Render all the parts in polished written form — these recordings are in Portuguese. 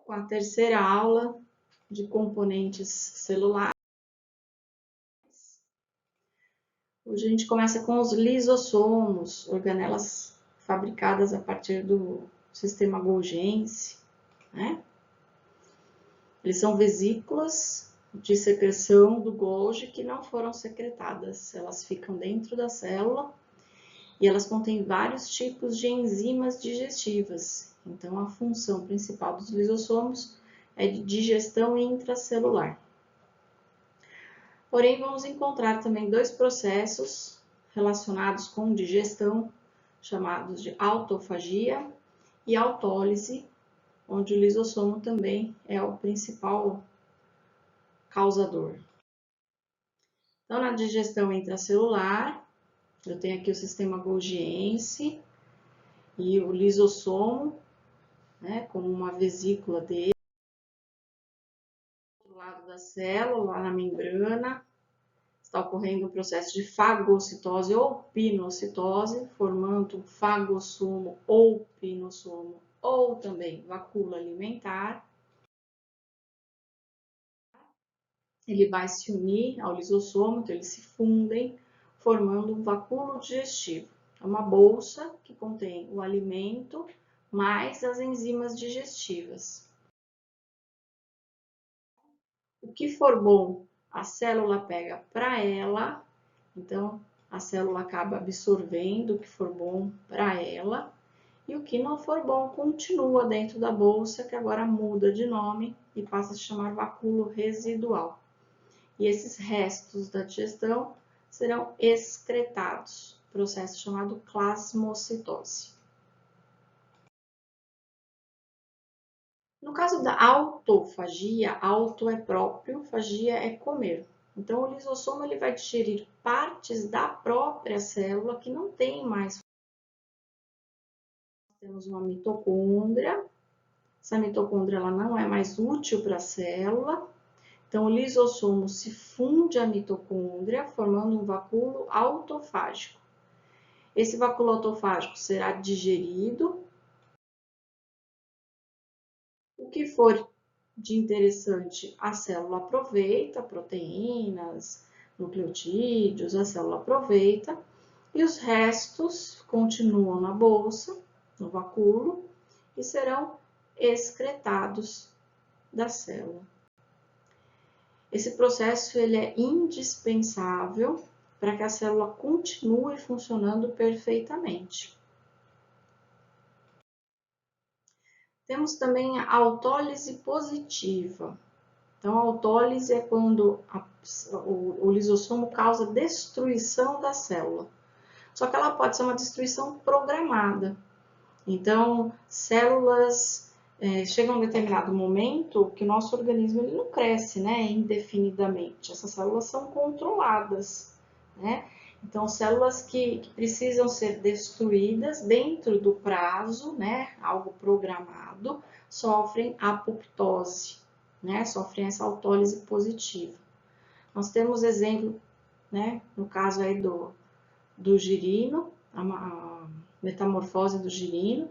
com a terceira aula de componentes celulares. Hoje a gente começa com os lisossomos, organelas fabricadas a partir do sistema Golgi, né? Eles são vesículas de secreção do Golgi que não foram secretadas. Elas ficam dentro da célula e elas contêm vários tipos de enzimas digestivas. Então, a função principal dos lisossomos é de digestão intracelular. Porém, vamos encontrar também dois processos relacionados com digestão, chamados de autofagia e autólise, onde o lisossomo também é o principal causador. Então, na digestão intracelular, eu tenho aqui o sistema Golgiense e o lisossomo, né, como uma vesícula dele. Do outro lado da célula, lá na membrana, está ocorrendo um processo de fagocitose ou pinocitose, formando um fagossomo ou pinossomo, ou também vacúola alimentar. Ele vai se unir ao lisossomo, então eles se fundem, formando um vacúolo digestivo. É uma bolsa que contém o alimento mais as enzimas digestivas. O que for bom, a célula pega para ela, então a célula acaba absorvendo o que for bom para ela, e o que não for bom continua dentro da bolsa, que agora muda de nome e passa a se chamar vacúolo residual. E esses restos da digestão serão excretados, processo chamado plasmocitose. No caso da autofagia, auto é próprio, fagia é comer. Então, o lisossomo ele vai digerir partes da própria célula que não tem mais. Temos uma mitocôndria. Essa mitocôndria ela não é mais útil para a célula. Então, o lisossomo se funde à mitocôndria, formando um vacúolo autofágico. Esse vacúolo autofágico será digerido. O que for de interessante, a célula aproveita, proteínas, nucleotídeos, a célula aproveita, e os restos continuam na bolsa, no vacúolo, e serão excretados da célula. Esse processo ele é indispensável para que a célula continue funcionando perfeitamente. Temos também a autólise positiva. Então, a autólise é quando o lisossomo causa destruição da célula. Só que ela pode ser uma destruição programada. Então, células chegam a um determinado momento que o nosso organismo ele não cresce, né, indefinidamente. Essas células são controladas, né? Então, células que precisam ser destruídas dentro do prazo, né, algo programado, sofrem apoptose, né, sofrem essa autólise positiva. Nós temos exemplo, né, no caso aí do girino, a metamorfose do girino,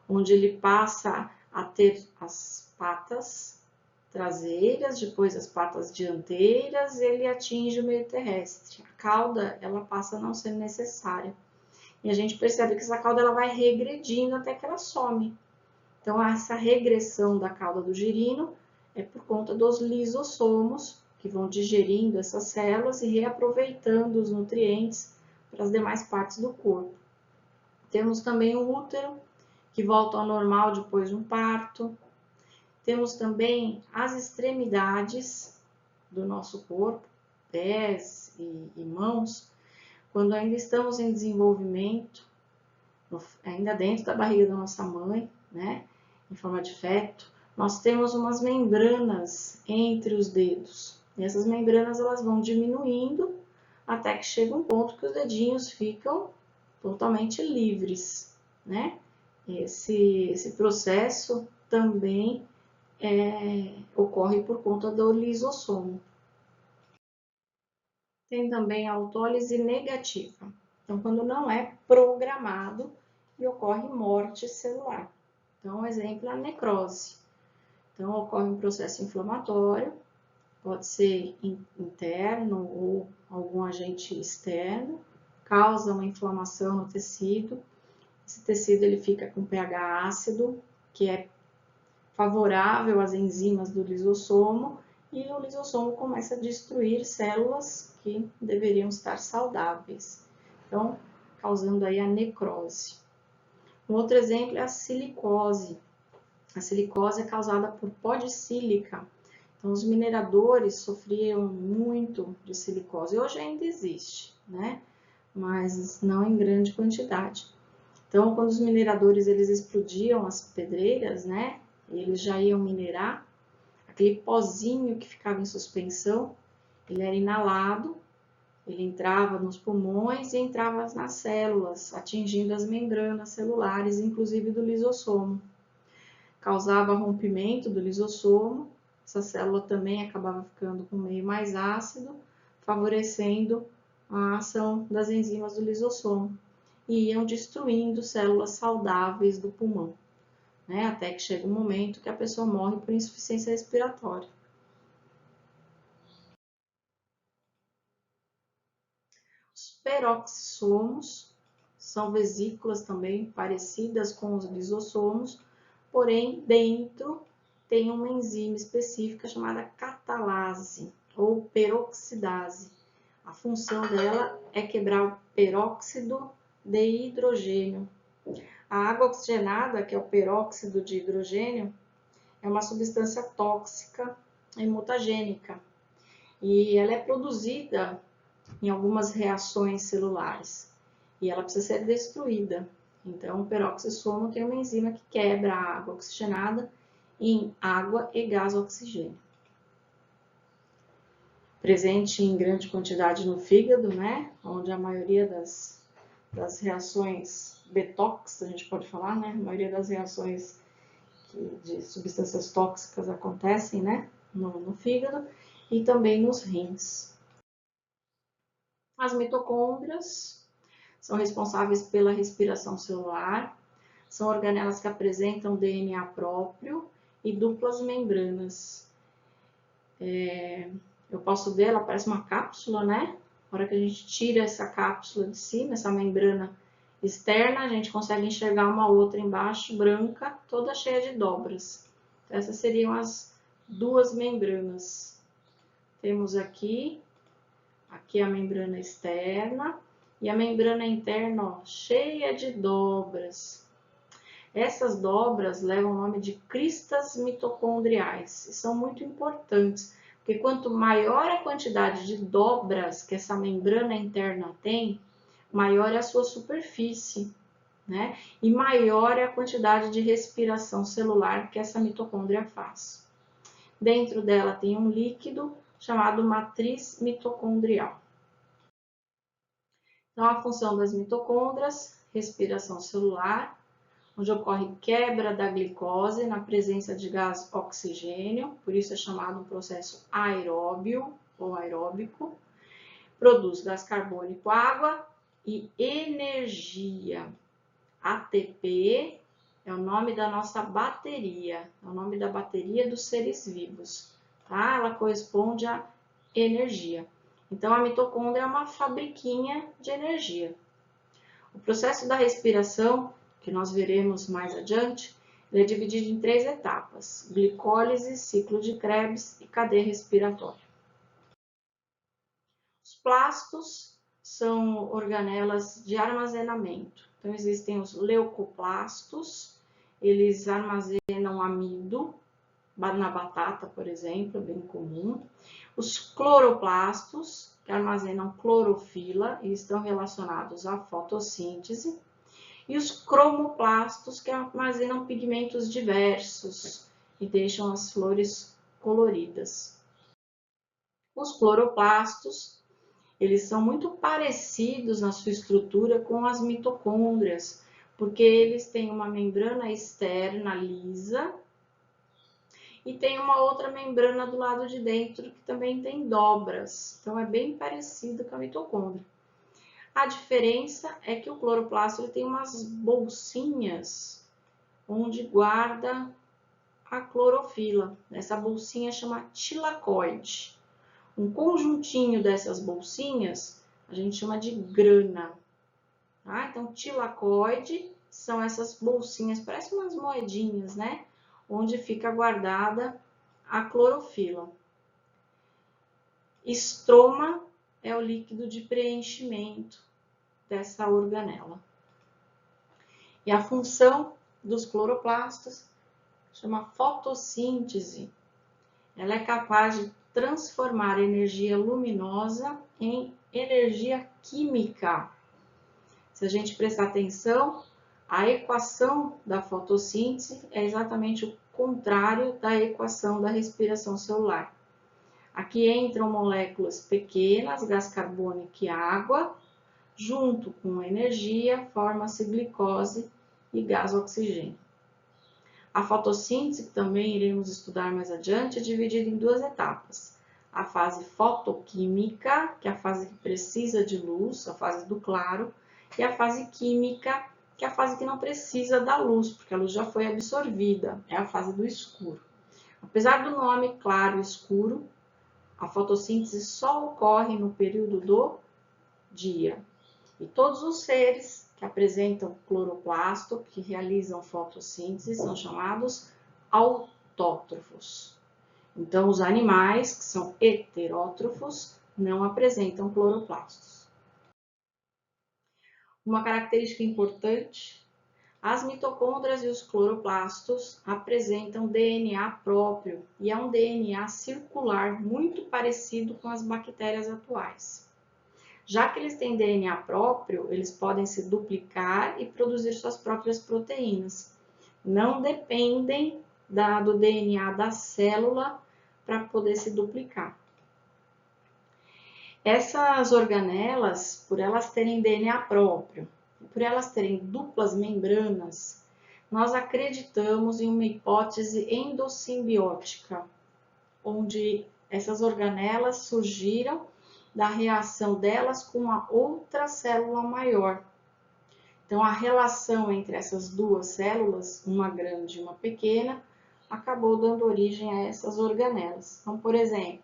onde ele passa a ter as patas traseiras, depois as patas dianteiras, ele atinge o meio terrestre. A cauda, ela passa a não ser necessária. E a gente percebe que essa cauda ela vai regredindo até que ela some. Então, essa regressão da cauda do girino é por conta dos lisossomos, que vão digerindo essas células e reaproveitando os nutrientes para as demais partes do corpo. Temos também o útero, que volta ao normal depois de um parto. Temos também as extremidades do nosso corpo, pés e mãos, quando ainda estamos em desenvolvimento, ainda dentro da barriga da nossa mãe, né, em forma de feto, nós temos umas membranas entre os dedos. E essas membranas elas vão diminuindo até que chega um ponto que os dedinhos ficam totalmente livres, né? Esse processo também ocorre por conta do lisossomo. Tem também a autólise negativa. Então, quando não é programado e ocorre morte celular. Então, um exemplo é a necrose. Então, ocorre um processo inflamatório, pode ser interno ou algum agente externo, causa uma inflamação no tecido. Esse tecido ele fica com pH ácido, que é favorável às enzimas do lisossomo, e o lisossomo começa a destruir células que deveriam estar saudáveis, então causando aí a necrose. Um outro exemplo é a silicose. A silicose é causada por pó de sílica. Então os mineradores sofriam muito de silicose. Hoje ainda existe, né? Mas não em grande quantidade. Então, quando os mineradores eles explodiam as pedreiras, né? Eles já iam minerar, aquele pozinho que ficava em suspensão, ele era inalado, ele entrava nos pulmões e entrava nas células, atingindo as membranas celulares, inclusive do lisossomo. Causava rompimento do lisossomo, essa célula também acabava ficando com meio mais ácido, favorecendo a ação das enzimas do lisossomo, e iam destruindo células saudáveis do pulmão, né? Até que chega um momento que a pessoa morre por insuficiência respiratória. Os peroxissomos são vesículas também parecidas com os lisossomos, porém dentro tem uma enzima específica chamada catalase ou peroxidase. A função dela é quebrar o peróxido de hidrogênio. A água oxigenada, que é o peróxido de hidrogênio, é uma substância tóxica e mutagênica, e ela é produzida em algumas reações celulares, e ela precisa ser destruída. Então, o peroxissomo tem uma enzima que quebra a água oxigenada em água e gás oxigênio. Presente em grande quantidade no fígado, né? Onde a maioria das reações detox, a gente pode falar, né? A maioria das reações de substâncias tóxicas acontecem, né? No fígado e também nos rins. As mitocôndrias são responsáveis pela respiração celular, são organelas que apresentam DNA próprio e duplas membranas. Eu posso ver, ela parece uma cápsula, né? Na hora que a gente tira essa cápsula de cima, essa membrana externa, a gente consegue enxergar uma outra embaixo, branca, toda cheia de dobras. Então, essas seriam as duas membranas. Temos aqui a membrana externa e a membrana interna, ó, cheia de dobras. Essas dobras levam o nome de cristas mitocondriais e são muito importantes, porque quanto maior a quantidade de dobras que essa membrana interna tem, maior é a sua superfície, né? E maior é a quantidade de respiração celular que essa mitocôndria faz. Dentro dela tem um líquido chamado matriz mitocondrial. Então, a função das mitocôndrias, respiração celular, onde ocorre quebra da glicose na presença de gás oxigênio, por isso é chamado um processo aeróbio ou aeróbico, produz gás carbônico, água e energia. ATP é o nome da nossa bateria, é o nome da bateria dos seres vivos, tá? Ela corresponde à energia. Então, a mitocôndria é uma fabriquinha de energia. O processo da respiração, que nós veremos mais adiante, ele é dividido em 3 etapas: glicólise, ciclo de Krebs e cadeia respiratória. Os plastos são organelas de armazenamento. Então, existem os leucoplastos, eles armazenam amido, na batata, por exemplo, é bem comum. Os cloroplastos, que armazenam clorofila e estão relacionados à fotossíntese. E os cromoplastos, que armazenam pigmentos diversos e deixam as flores coloridas. Os cloroplastos, eles são muito parecidos na sua estrutura com as mitocôndrias, porque eles têm uma membrana externa lisa e tem uma outra membrana do lado de dentro que também tem dobras. Então, é bem parecido com a mitocôndria. A diferença é que o cloroplasto ele tem umas bolsinhas onde guarda a clorofila. Essa bolsinha chama tilacoide. Um conjuntinho dessas bolsinhas a gente chama de grana. Tá? Então, tilacoide são essas bolsinhas, parecem umas moedinhas, né? Onde fica guardada a clorofila. Estroma é o líquido de preenchimento dessa organela. E a função dos cloroplastos chama fotossíntese. Ela é capaz de transformar energia luminosa em energia química. Se a gente prestar atenção, a equação da fotossíntese é exatamente o contrário da equação da respiração celular. Aqui entram moléculas pequenas, gás carbônico e água, junto com energia, forma-se glicose e gás oxigênio. A fotossíntese, que também iremos estudar mais adiante, é dividida em duas etapas. A fase fotoquímica, que é a fase que precisa de luz, a fase do claro, e a fase química, que é a fase que não precisa da luz, porque a luz já foi absorvida, é a fase do escuro. Apesar do nome claro e escuro, a fotossíntese só ocorre no período do dia. E todos os seres que apresentam cloroplasto, que realizam fotossíntese, são chamados autótrofos. Então, os animais, que são heterótrofos, não apresentam cloroplastos. Uma característica importante, as mitocôndrias e os cloroplastos apresentam DNA próprio, e é um DNA circular muito parecido com as bactérias atuais. Já que eles têm DNA próprio, eles podem se duplicar e produzir suas próprias proteínas. Não dependem do DNA da célula para poder se duplicar. Essas organelas, por elas terem DNA próprio, por elas terem duplas membranas, nós acreditamos em uma hipótese endossimbiótica, onde essas organelas surgiram da reação delas com uma outra célula maior. Então, a relação entre essas duas células, uma grande e uma pequena, acabou dando origem a essas organelas. Então, por exemplo,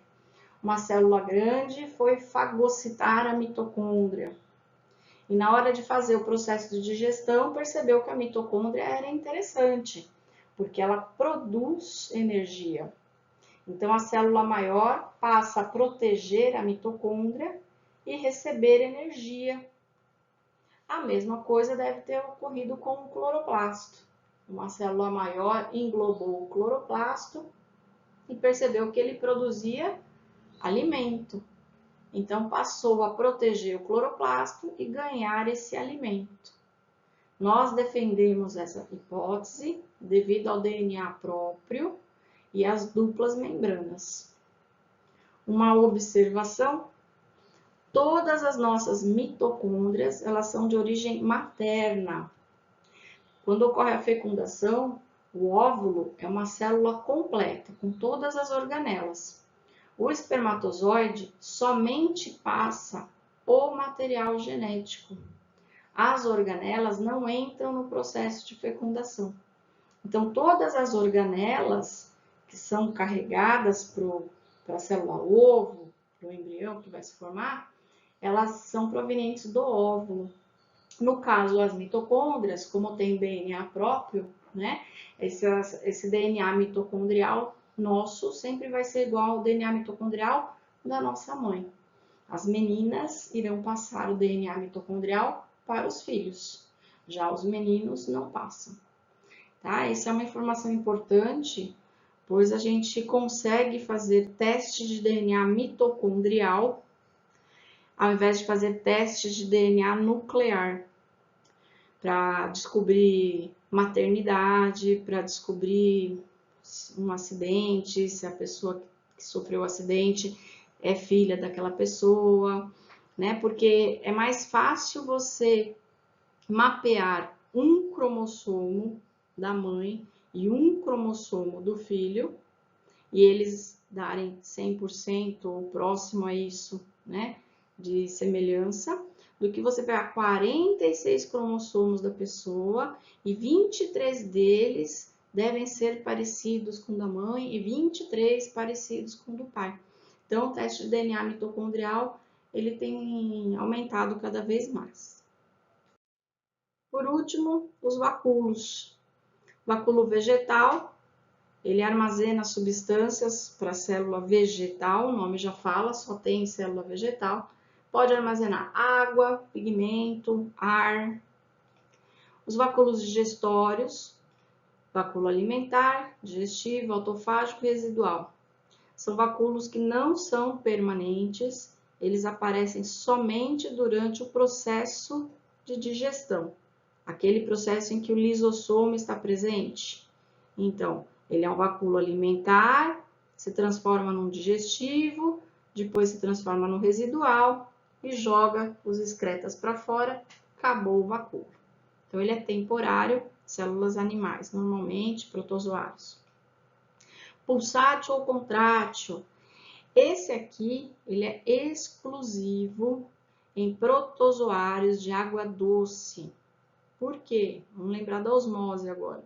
uma célula grande foi fagocitar a mitocôndria. E na hora de fazer o processo de digestão, percebeu que a mitocôndria era interessante, porque ela produz energia. Então, a célula maior passa a proteger a mitocôndria e receber energia. A mesma coisa deve ter ocorrido com o cloroplasto. Uma célula maior englobou o cloroplasto e percebeu que ele produzia alimento. Então, passou a proteger o cloroplasto e ganhar esse alimento. Nós defendemos essa hipótese devido ao DNA próprio e às duplas membranas. Uma observação: todas as nossas mitocôndrias, elas são de origem materna. Quando ocorre a fecundação, o óvulo é uma célula completa, com todas as organelas. O espermatozoide somente passa o material genético. As organelas não entram no processo de fecundação. Então, todas as organelas que são carregadas para a célula ovo, para o embrião que vai se formar, elas são provenientes do óvulo. No caso, as mitocôndrias, como tem DNA próprio, né, esse DNA mitocondrial nosso sempre vai ser igual ao DNA mitocondrial da nossa mãe. As meninas irão passar o DNA mitocondrial para os filhos, já os meninos não passam. Tá? Essa é uma informação importante, pois a gente consegue fazer teste de DNA mitocondrial ao invés de fazer testes de DNA nuclear, para descobrir maternidade, para descobrir um acidente, se a pessoa que sofreu o acidente é filha daquela pessoa, né? Porque é mais fácil você mapear um cromossomo da mãe e um cromossomo do filho, e eles darem 100% ou próximo a isso, né, de semelhança, do que você pegar 46 cromossomos da pessoa e 23 deles devem ser parecidos com o da mãe e 23 parecidos com o do pai. Então, o teste de DNA mitocondrial, ele tem aumentado cada vez mais. Por último, os vacúolos. Vacúolo vegetal, ele armazena substâncias para a célula vegetal, o nome já fala, só tem célula vegetal. Pode armazenar água, pigmento, ar. Os vacúolos digestórios, vacúolo alimentar, digestivo, autofágico e residual. São vacúolos que não são permanentes, eles aparecem somente durante o processo de digestão, aquele processo em que o lisossomo está presente. Então, ele é um vacúolo alimentar, se transforma num digestivo, depois se transforma no residual e joga os excretas para fora, acabou o vacúolo. Então, ele é temporário, células animais, normalmente protozoários. Pulsátil ou contrátil. Esse aqui, ele é exclusivo em protozoários de água doce. Por quê? Vamos lembrar da osmose agora.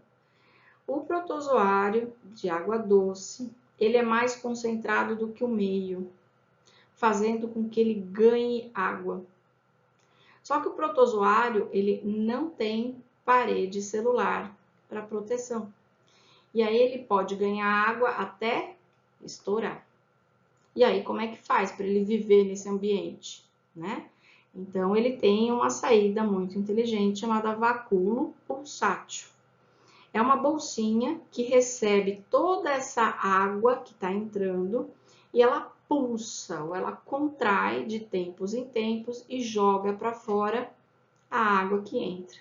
O protozoário de água doce, ele é mais concentrado do que o meio, fazendo com que ele ganhe água. Só que o protozoário, ele não tem parede celular para proteção. E aí ele pode ganhar água até estourar. E aí como é que faz para ele viver nesse ambiente, né? Então ele tem uma saída muito inteligente chamada vacúolo pulsátil. É uma bolsinha que recebe toda essa água que está entrando e ela pulsa ou ela contrai de tempos em tempos e joga para fora a água que entra,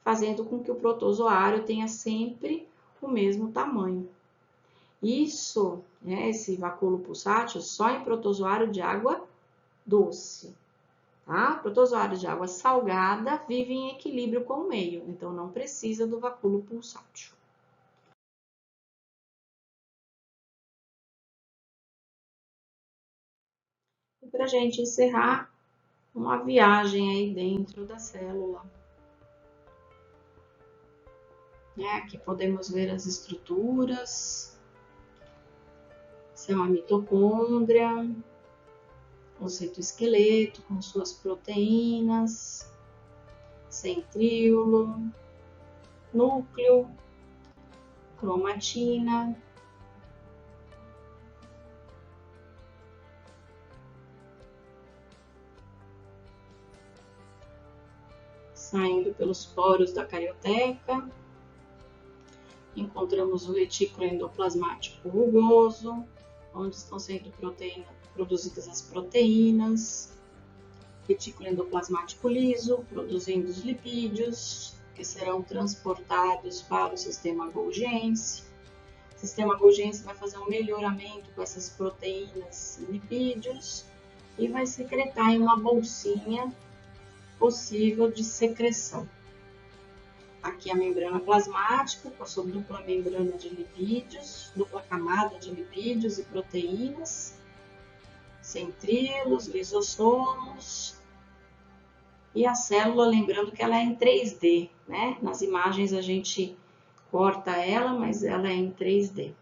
fazendo com que o protozoário tenha sempre o mesmo tamanho. Isso, né, esse vacúolo pulsátil, só em protozoário de água doce. Tá? Protozoários de água salgada vivem em equilíbrio com o meio, então não precisa do vacúolo pulsátil. E para a gente encerrar, uma viagem aí dentro da célula. Aqui podemos ver as estruturas. Essa é uma mitocôndria, o citoesqueleto com suas proteínas, centríolo, núcleo, cromatina, saindo pelos poros da carioteca. Encontramos o retículo endoplasmático rugoso, onde estão sendo produzidas as proteínas. Retículo endoplasmático liso, produzindo os lipídios, que serão transportados para o sistema Golgiense. O sistema Golgiense vai fazer um melhoramento com essas proteínas e lipídios e vai secretar em uma bolsinha possível de secreção. Aqui a membrana plasmática, com a sua dupla membrana de lipídios, dupla camada de lipídios e proteínas, centríolos, lisossomos, e a célula, lembrando que ela é em 3D, né? Nas imagens a gente corta ela, mas ela é em 3D.